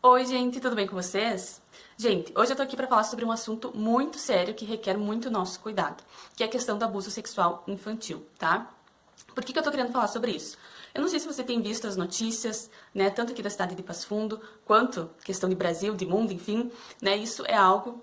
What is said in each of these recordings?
Oi, gente, tudo bem com vocês? Gente, hoje eu tô aqui pra falar sobre um assunto muito sério que requer muito nosso cuidado, que é a questão do abuso sexual infantil, tá? Por que eu tô querendo falar sobre isso? Eu não sei se você tem visto as notícias, né, tanto aqui da cidade de Passo Fundo, quanto questão de Brasil, de mundo, enfim, né, isso é algo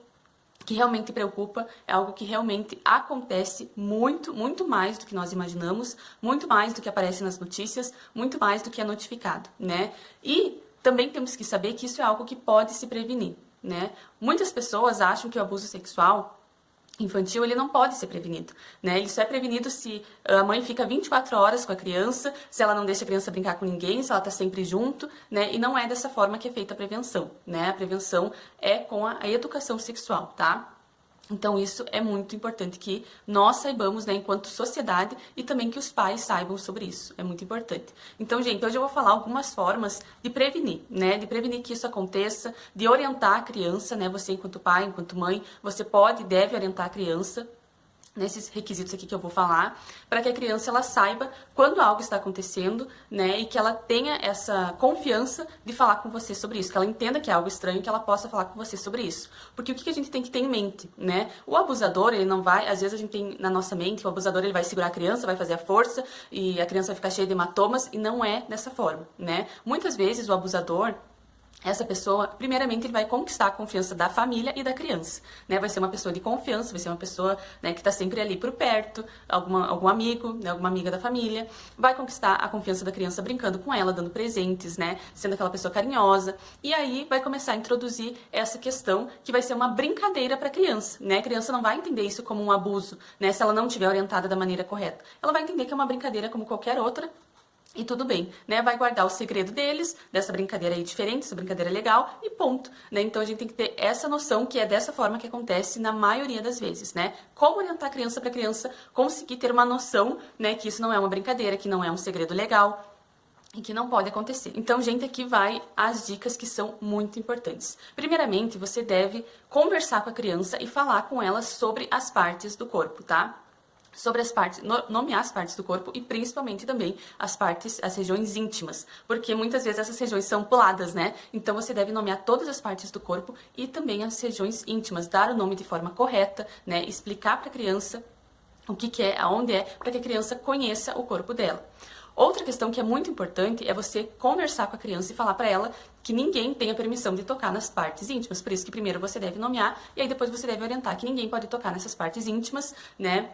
que realmente preocupa, é algo que realmente acontece muito, muito mais do que nós imaginamos, muito mais do que aparece nas notícias, muito mais do que é notificado, né? E também temos que saber que isso é algo que pode se prevenir, né? Muitas pessoas acham que o abuso sexual infantil, ele não pode ser prevenido, né? Ele só é prevenido se a mãe fica 24 horas com a criança, se ela não deixa a criança brincar com ninguém, se ela tá sempre junto, né? E não é dessa forma que é feita a prevenção, né? A prevenção é com a educação sexual, tá? Então, isso é muito importante que nós saibamos, né, enquanto sociedade, e também que os pais saibam sobre isso. É muito importante. Então, gente, hoje eu vou falar algumas formas de prevenir, né, de prevenir que isso aconteça, de orientar a criança, né, você enquanto pai, enquanto mãe, você pode e deve orientar a criança nesses requisitos aqui que eu vou falar, para que a criança ela saiba quando algo está acontecendo, né, e que ela tenha essa confiança de falar com você sobre isso, que ela entenda que é algo estranho, que ela possa falar com você sobre isso. Porque o que a gente tem que ter em mente, né? O abusador, ele não vai, às vezes a gente tem na nossa mente, o abusador ele vai segurar a criança, vai fazer a força e a criança vai ficar cheia de hematomas, e não é dessa forma, né? Muitas vezes o abusador, essa pessoa, primeiramente, ele vai conquistar a confiança da família e da criança, né? Vai ser uma pessoa de confiança, vai ser uma pessoa, né, que tá sempre ali por perto, algum amigo, né, alguma amiga da família, vai conquistar a confiança da criança brincando com ela, dando presentes, né, sendo aquela pessoa carinhosa, e aí vai começar a introduzir essa questão que vai ser uma brincadeira para a criança, né? A criança não vai entender isso como um abuso, né, se ela não estiver orientada da maneira correta. Ela vai entender que é uma brincadeira como qualquer outra, e tudo bem, né? Vai guardar o segredo deles, dessa brincadeira aí diferente, essa brincadeira legal, e ponto, né? Então a gente tem que ter essa noção que é dessa forma que acontece na maioria das vezes, né? Como orientar a criança para a criança conseguir ter uma noção, né? Que isso não é uma brincadeira, que não é um segredo legal e que não pode acontecer. Então, gente, aqui vai as dicas que são muito importantes. Primeiramente, você deve conversar com a criança e falar com ela sobre as partes do corpo, tá? Sobre as partes, nomear as partes do corpo e principalmente também as partes, as regiões íntimas, porque muitas vezes essas regiões são puladas, né? Então você deve nomear todas as partes do corpo e também as regiões íntimas, dar o nome de forma correta, né? Explicar para a criança o que é, aonde é, para que a criança conheça o corpo dela. Outra questão que é muito importante é você conversar com a criança e falar para ela que ninguém tem a permissão de tocar nas partes íntimas. Por isso que primeiro você deve nomear e aí depois você deve orientar que ninguém pode tocar nessas partes íntimas, né?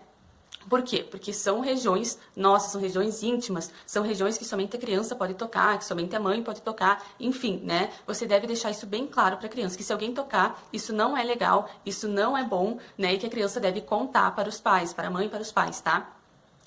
Por quê? Porque são regiões nossas, são regiões íntimas, são regiões que somente a criança pode tocar, que somente a mãe pode tocar, enfim, né? Você deve deixar isso bem claro para a criança, que se alguém tocar, isso não é legal, isso não é bom, né? E que a criança deve contar para os pais, para a mãe e para os pais, tá?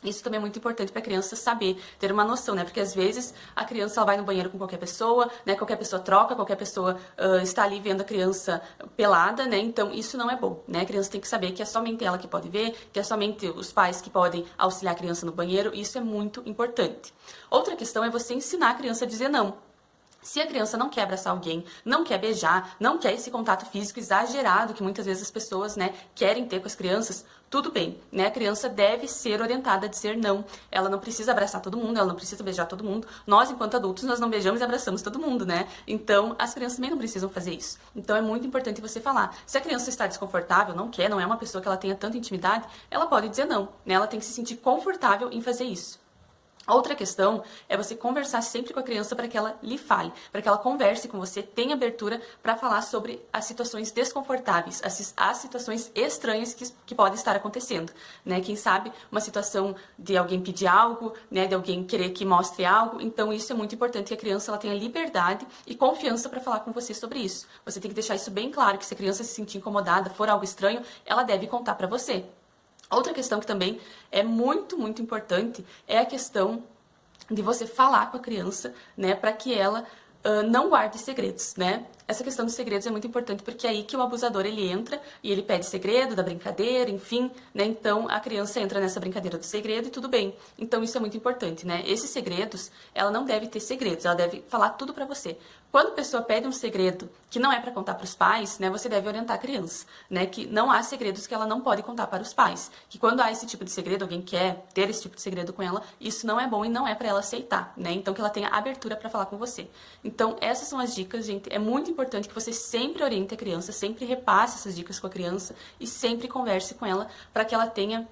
Isso também é muito importante para a criança saber, ter uma noção, né? Porque às vezes a criança ela vai no banheiro com qualquer pessoa, né? Qualquer pessoa troca, qualquer pessoa está ali vendo a criança pelada, né? Então isso não é bom, né? A criança tem que saber que é somente ela que pode ver, que é somente os pais que podem auxiliar a criança no banheiro. Isso é muito importante. Outra questão é você ensinar a criança a dizer não. Se a criança não quer abraçar alguém, não quer beijar, não quer esse contato físico exagerado que muitas vezes as pessoas, né, querem ter com as crianças, tudo bem, né? A criança deve ser orientada a dizer não. Ela não precisa abraçar todo mundo, ela não precisa beijar todo mundo. Nós, enquanto adultos, nós não beijamos e abraçamos todo mundo, né? Então, as crianças também não precisam fazer isso. Então, é muito importante você falar. Se a criança está desconfortável, não quer, não é uma pessoa que ela tenha tanta intimidade, ela pode dizer não, né? Ela tem que se sentir confortável em fazer isso. Outra questão é você conversar sempre com a criança para que ela lhe fale, para que ela converse com você, tenha abertura para falar sobre as situações desconfortáveis, as situações estranhas que podem estar acontecendo, né? Quem sabe uma situação de alguém pedir algo, né? De alguém querer que mostre algo. Então isso é muito importante que a criança ela tenha liberdade e confiança para falar com você sobre isso. Você tem que deixar isso bem claro, que se a criança se sentir incomodada, for algo estranho, ela deve contar para você. Outra questão que também é muito, muito importante é a questão de você falar com a criança, né, para que ela não guarde segredos, né? Essa questão dos segredos é muito importante porque é aí que o abusador ele entra e ele pede segredo da brincadeira, enfim, né? Então a criança entra nessa brincadeira do segredo e tudo bem. Então isso é muito importante, né? Esses segredos, ela não deve ter segredos, ela deve falar tudo pra você. quando a pessoa pede um segredo que não é para contar para os pais, né, você deve orientar a criança, né, que não há segredos que ela não pode contar para os pais, que quando há esse tipo de segredo, alguém quer ter esse tipo de segredo com ela, isso não é bom e não é para ela aceitar, né, então que ela tenha abertura para falar com você. Então, essas são as dicas, gente, é muito importante que você sempre oriente a criança, sempre repasse essas dicas com a criança e sempre converse com ela para que ela tenha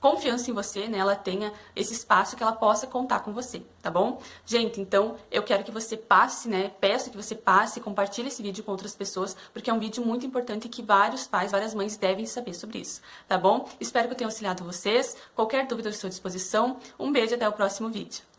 confiança em você, né? Ela tenha esse espaço que ela possa contar com você, tá bom? Gente, então eu quero que você passe, né? Peço que você passe, compartilhe esse vídeo com outras pessoas, porque é um vídeo muito importante que vários pais, várias mães devem saber sobre isso, tá bom? Espero que eu tenha auxiliado vocês. Qualquer dúvida, eu estou à disposição. Um beijo e até o próximo vídeo.